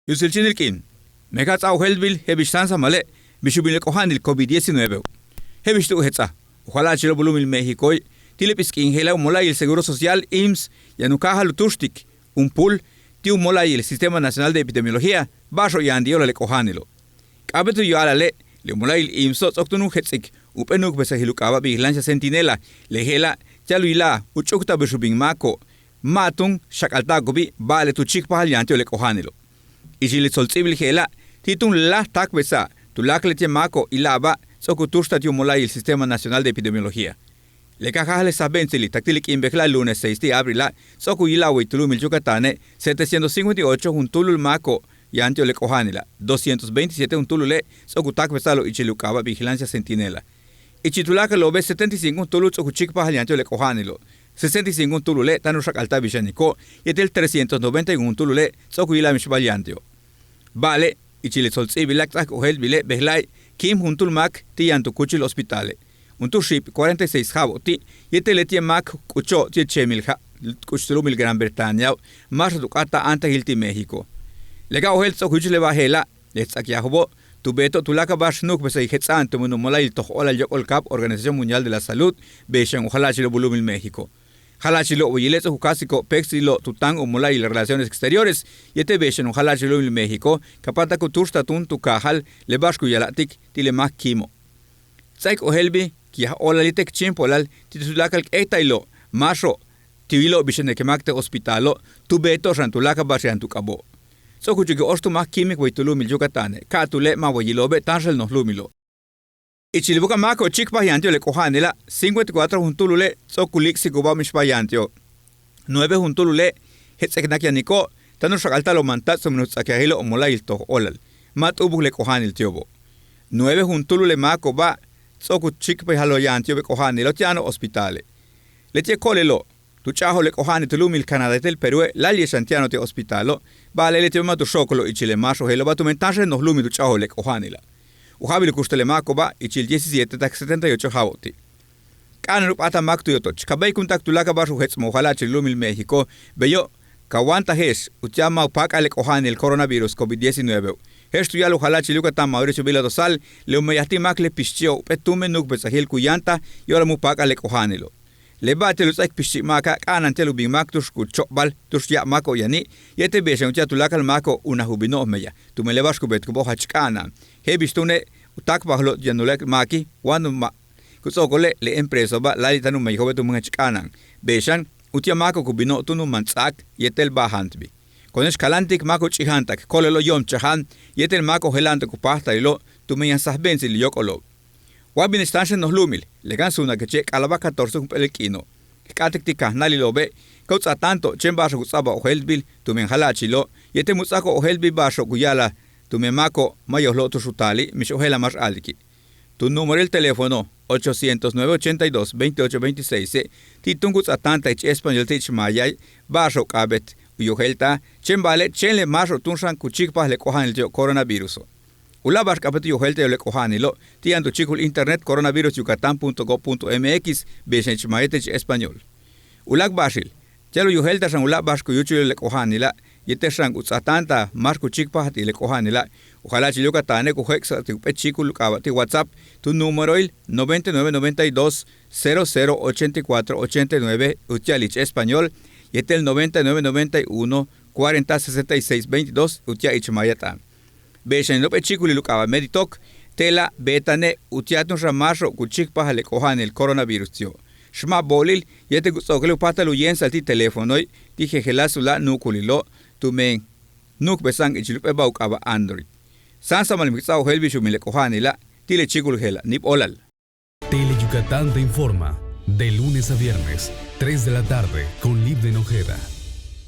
Yusilchinilkin. Mekat au helbil hebishtansa male. Bishubile kohanil COVID-19. Hebishtu hetsa. Ojalá chilo volumil México. Tilepiskin hela mola el Seguro Social IMSS yanukaha lutushtik. Un pool tiu mola el Sistema Nacional de Epidemiología. Basho yandiola le kohanilo. Kabetu yoala le mola el IMSS oktunu hetsik. Upenuk besahilukaba vigilancia sentinela. Lehela chaluila uchukta bishubing mako. Matung shakalta gobi bale tu chikpahal yantio le kohanilo. Ichili soltsibil hela titun la takbesa tulakleche mako ilaba sokutushta tiu mola el Sistema Nacional de Epidemiología. Le cajale sabensili taktilik imbekla lunes 6 de abril soku ilawi tulumil Yucatane 758 juntulul mako yantio le kohanila 227 juntulule soku takbesalo ichilukaba vigilancia sentinela. Ichitulaka lobe 75 juntulul soku chikpahal yantio le kohanilo 65 juntulule tanushak alta vishaniko yetel 391 juntulule soku ila mishbal yantio. Vale ichile soltsibilak tak ohel bile behlai kim juntul mak tiyantu kuchil hospitale. Un ship 46 haboti yeteletje mak kucho tiechemil kuchulumil Gran Bretaña más ducata anta hilti México. Lega ohel so kuchile bahela letsakiahobo tubeto tulaka bash nuk besa ihetsan tumuno molail to ola yokol kap Organización Mundial de la Salud beshan ojalá chilo volumil México. Ojalá chilo oyileso jukasiko pexilo tutang o molail relaciones exteriores yete beshan ojalá chilo volumil México kapata kutursta tun tukahal le bashku yalatik tile mak kimo. Tsaik ohelbi kia olalitek chimpolal titulakal etailo masho tiwilo bishene kemakte hospitalo tubeto rantulaka bashan tukabo. So kuchuki ostu mak kimik waitulumil Yucatane katule mawayilobe tanshel nohlumilo. Ichilibuka mako chikpa yantio le kohanela 54 juntulule so kulik sikuba mishpa yantio. 9 juntulule hetseknakianiko tanushakaltalo mantat somnutsakiahilo omolail to olal. Mat ubuk le kohanil tiobo. 9 juntulule mako ba soku chikpa halo yantio be kohanilo tiano hospitale. Letie kolelo tu chaho le kohani tulumil Canada tel Perú la li santiano te hospitalo vale le tema tu shokolo ichile masho helo batu mentashe no lumi tu chaho le kohanila. Uhabil kustele mako ba ichil 17 tak 78 hawoti. Kan rup ata maktu yotoch kabay kuntak tulaka basho hets mo hala chilumil México beyo kawanta hesh uchama upaka le kohani el coronavirus COVID-19. Hestu ya ojalá chiluka tam Mauricio Vila Dosal le umayati mak le pischio petume nuk besahil kuyanta yora mupaka le kohanilo. Le bate lu tsaik pishi maka kanan telu bing mak tush ku chokbal tush ya mako yani yete beshan utia tulakal mako una hubino meya tu me lebash ku bet ku boha chkana he bistune utak bahlo janulek maki wanu ma ku sokole le empresa ba lali tanu me hobetu mga chkana beshan utia mako ku bino tunu mantsak yetel bahantbi con escalantic mako chihantak kolelo yom chahan yetel mako helante ku pasta ilo tu me yan sahbensi li yokolo Wabin estanshen nos lumil, le gansuna que che calaba 14 un pelekino. Katektika nalilobe, kautsa tanto chembasho kutsaba ohelbil, tu men halachilo, yete mutsako ohelbil basho guyala, tu me mako mayoslo tu sutali, mis ohela más alki. Tu número el teléfono 800-982-2826, titun kutsatanta ich español tich mayay, basho kabet, uyohelta, chembale, chenle masho tunsan kuchikpas le kohan el coronavirus. Ulabash kapati yohelte le kohanilo, tianto chikul internet coronavirusyucatan.gov.mx beshench maetech español. Ulag bashil, chelo yohelta san ulabash kuyuchule le kohanila, yeteshan utsatanta marku chikpahati le kohanila, ojalá chilukatane kuhexa tipe chikul kabati WhatsApp, tu número il 9992 0084 89 utialich español, yetel 9991 40 66 22 utiaich mayatan. Beshan lope chikuli lukaba meditok tela betane utiatun ramasho kuchikpa le kohan el coronavirus tio. Shma bolil yete gutsokelu patalu yensa ti telefonoi ti jejelasula nukulilo tumen nuk besang ichilupe baukaba Android. Sansa malmixao helbishu mile kohanila tile chikul hela nip olal. Tele Yucatán te informa de lunes a viernes 3 de la tarde con Liv de Nojeda.